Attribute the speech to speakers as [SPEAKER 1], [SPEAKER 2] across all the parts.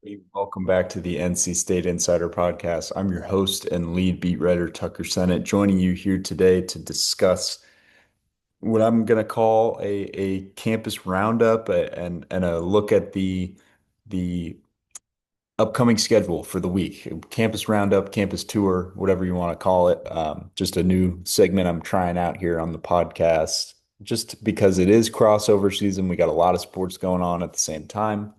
[SPEAKER 1] Hey, welcome back to the NC State Insider Podcast. I'm your host and lead beat writer, Tucker Sennett, joining you here today to discuss what I'm going to call a campus roundup and a look at the upcoming schedule for the week. Campus roundup, campus tour, whatever you want to call it. Just a new segment I'm trying out here on the podcast, just because it is crossover season. We got a lot of sports going on at the same time.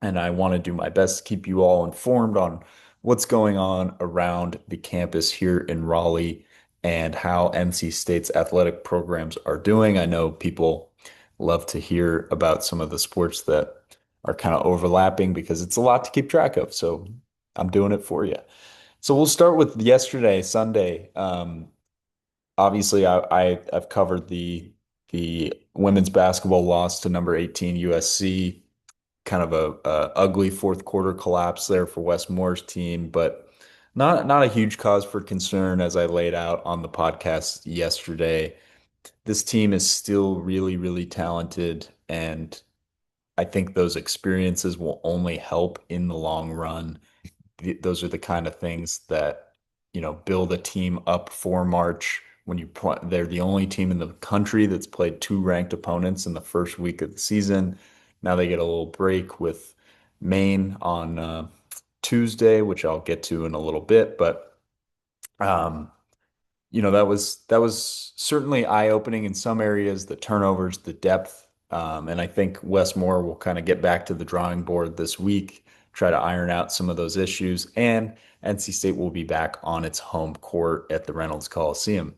[SPEAKER 1] And I want to do my best to keep you all informed on what's going on around the campus here in Raleigh and how NC State's athletic programs are doing. I know people love to hear about some of the sports that are kind of overlapping because it's a lot to keep track of. So I'm doing it for you. So we'll start with yesterday, Sunday. Obviously, I've covered the women's basketball loss to number 18 USC, kind of a ugly fourth quarter collapse there for Wes Moore's team, but not a huge cause for concern as I laid out on the podcast yesterday. This team is still really, really talented, and I think those experiences will only help in the long run. Those are the kind of things that, build a team up for March. They're the only team in the country that's played two ranked opponents in the first week of the season. Now they get a little break with Maine on Tuesday, which I'll get to in a little bit. But um, that was certainly eye-opening in some areas, the turnovers, the depth. And I think Wes Moore will kind of get back to the drawing board this week, try to iron out some of those issues, and NC State will be back on its home court at the Reynolds Coliseum.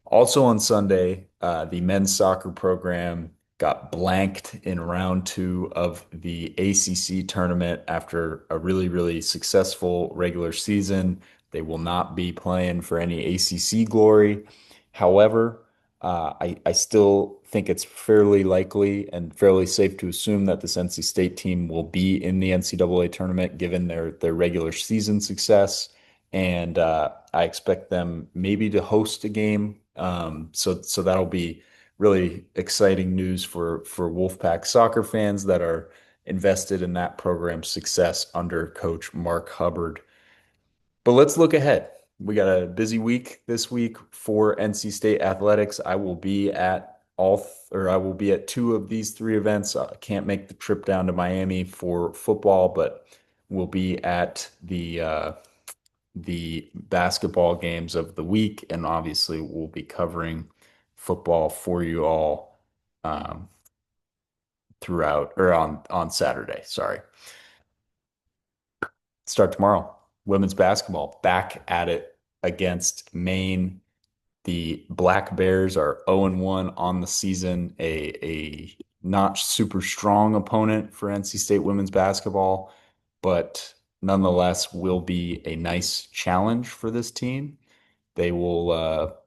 [SPEAKER 1] Also on Sunday, the men's soccer program got blanked in round two of the ACC tournament after a really, really successful regular season. They will not be playing for any ACC glory. However, I still think it's fairly likely and fairly safe to assume that this NC State team will be in the NCAA tournament given their regular season success. And I expect them maybe to host a game. So that'll be really exciting news for Wolfpack soccer fans that are invested in that program's success under Coach Mark Hubbard. But let's look ahead. We got a busy week this week for NC State athletics. I will be at two of these three events. I can't make the trip down to Miami for football, but we'll be at the basketball games of the week, and obviously we'll be covering football for you all um, throughout or on Saturday. Sorry. Start tomorrow. Women's basketball back at it against Maine. The Black Bears are 0-1 on the season, a not super strong opponent for NC State women's basketball, but nonetheless will be a nice challenge for this team. They will,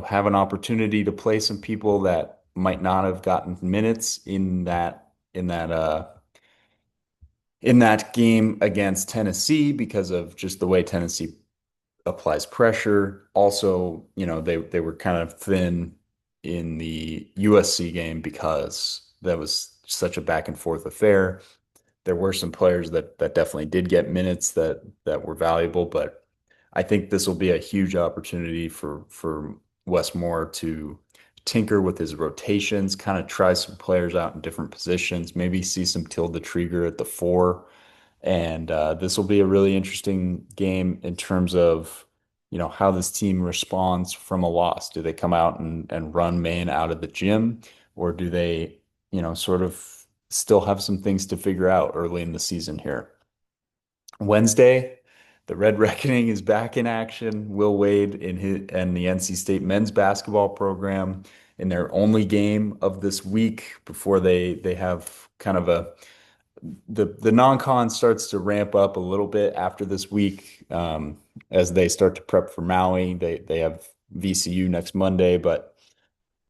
[SPEAKER 1] have an opportunity to play some people that might not have gotten minutes in that game against Tennessee because of just the way Tennessee applies pressure. Also, they were kind of thin in the USC game because that was such a back and forth affair. There were some players that definitely did get minutes that were valuable, but I think this will be a huge opportunity for Wes Moore to tinker with his rotations, kind of try some players out in different positions, maybe see some Tilda Trieger at the four. And this will be a really interesting game in terms of, how this team responds from a loss. Do they come out and run Maine out of the gym, or do they, sort of still have some things to figure out early in the season here? Wednesday, the Red Reckoning is back in action. Will Wade and the NC State men's basketball program in their only game of this week before they have kind of the non-con starts to ramp up a little bit after this week, as they start to prep for Maui. They have VCU next Monday, but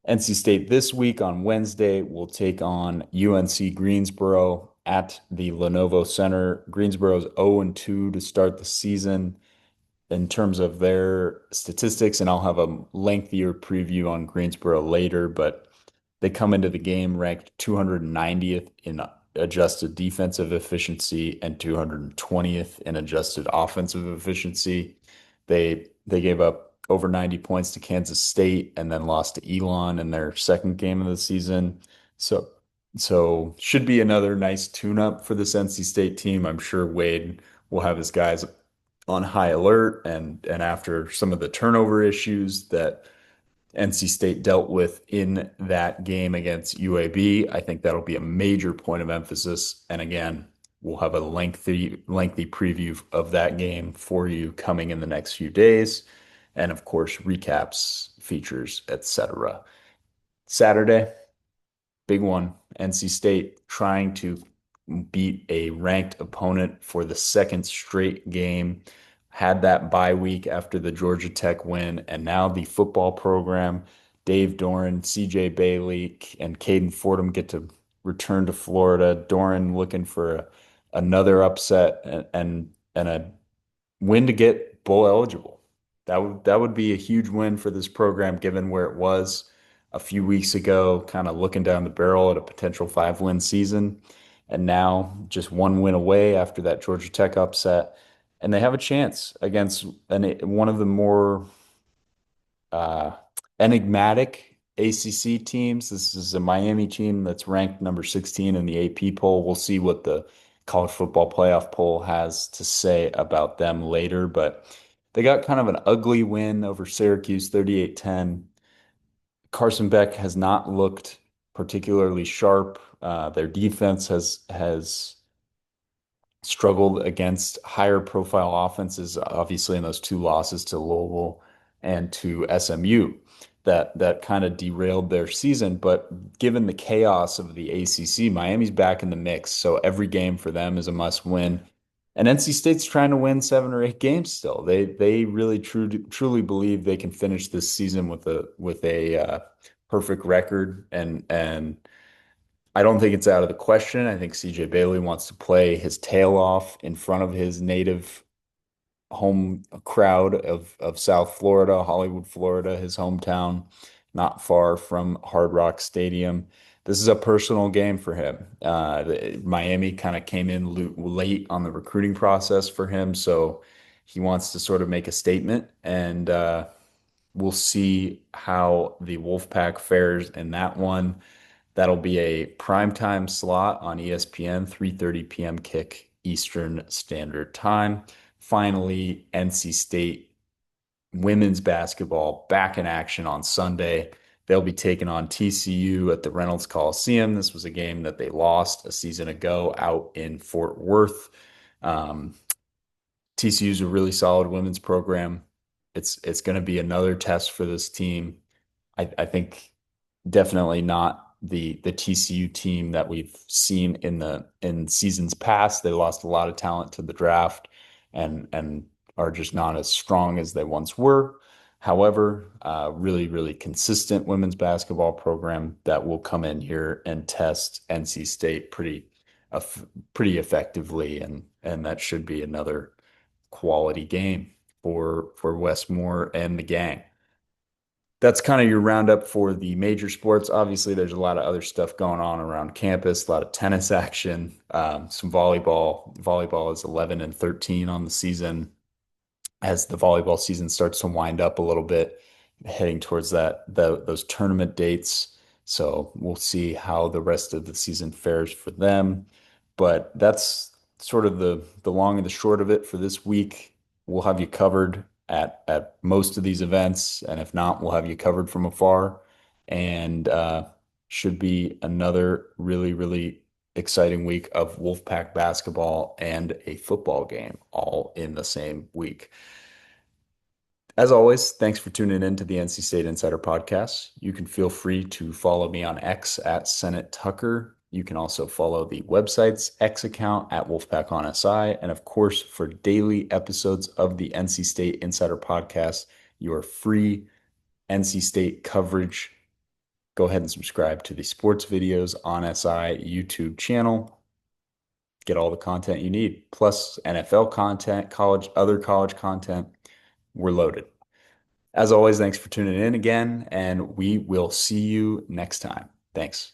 [SPEAKER 1] NC State this week on Wednesday will take on UNC Greensboro at the Lenovo Center. Greensboro's 0-2 to start the season in terms of their statistics, and I'll have a lengthier preview on Greensboro later, but they come into the game ranked 290th in adjusted defensive efficiency and 220th in adjusted offensive efficiency. They gave up over 90 points to Kansas State and then lost to Elon in their second game of the season. So should be another nice tune-up for this NC State team. I'm sure Wade will have his guys on high alert and after some of the turnover issues that NC State dealt with in that game against UAB. I think that'll be a major point of emphasis. And again, we'll have a lengthy preview of that game for you coming in the next few days. And of course, recaps, features, etc. Saturday, big one. NC State trying to beat a ranked opponent for the second straight game. Had that bye week after the Georgia Tech win, and now the football program, Dave Doran, CJ Bailey, and Caden Fordham get to return to Florida. Doran looking for another upset and a win to get bowl eligible. That would be a huge win for this program, given where it was a few weeks ago, kind of looking down the barrel at a potential 5-win season. And now just one win away after that Georgia Tech upset. And they have a chance against one of the more uh, enigmatic ACC teams. This is a Miami team that's ranked number 16 in the AP poll. We'll see what the college football playoff poll has to say about them later, but they got kind of an ugly win over Syracuse, 38-10. Carson Beck has not looked particularly sharp. Their defense has struggled against higher profile offenses, obviously in those two losses to Louisville and to SMU that kind of derailed their season. But given the chaos of the ACC, Miami's back in the mix, so every game for them is a must win. And NC State's trying to win 7 or 8 games still. They really truly believe they can finish this season with a perfect record, and I don't think it's out of the question. I think CJ Bailey wants to play his tail off in front of his native home crowd of South Florida, Hollywood, Florida, his hometown, not far from Hard Rock Stadium. This is a personal game for him. Miami kind of came in late on the recruiting process for him, so he wants to sort of make a statement, and we'll see how the Wolfpack fares in that one. That'll be a primetime slot on ESPN, 3:30 p.m. kick Eastern Standard Time. Finally, NC State women's basketball back in action on Sunday. They'll be taking on TCU at the Reynolds Coliseum. This was a game that they lost a season ago out in Fort Worth. Um, TCU is a really solid women's program. It's going to be another test for this team. I think definitely not the TCU team that we've seen in seasons past. They lost a lot of talent to the draft and are just not as strong as they once were. However, really consistent women's basketball program that will come in here and test NC State pretty effectively, and that should be another quality game for Westmore and the gang. That's kind of your roundup for the major sports. Obviously, there's a lot of other stuff going on around campus, a lot of tennis action, some volleyball. Volleyball is 11 and 13 on the season as the volleyball season starts to wind up a little bit, heading towards those tournament dates. So we'll see how the rest of the season fares for them. But that's sort of the long and the short of it for this week. We'll have you covered at most of these events, and if not, we'll have you covered from afar. And should be another really exciting week of Wolfpack basketball and a football game all in the same week. As always, thanks for tuning in to the NC State Insider Podcast. You can feel free to follow me on X at Senate Tucker. You can also follow the website's X account at Wolfpack on SI. And of course, for daily episodes of the NC State Insider Podcast, your free NC State coverage, go ahead and subscribe to the sports videos on SI YouTube channel. Get all the content you need, plus NFL content, other college content. We're loaded. As always, thanks for tuning in again, and we will see you next time. Thanks.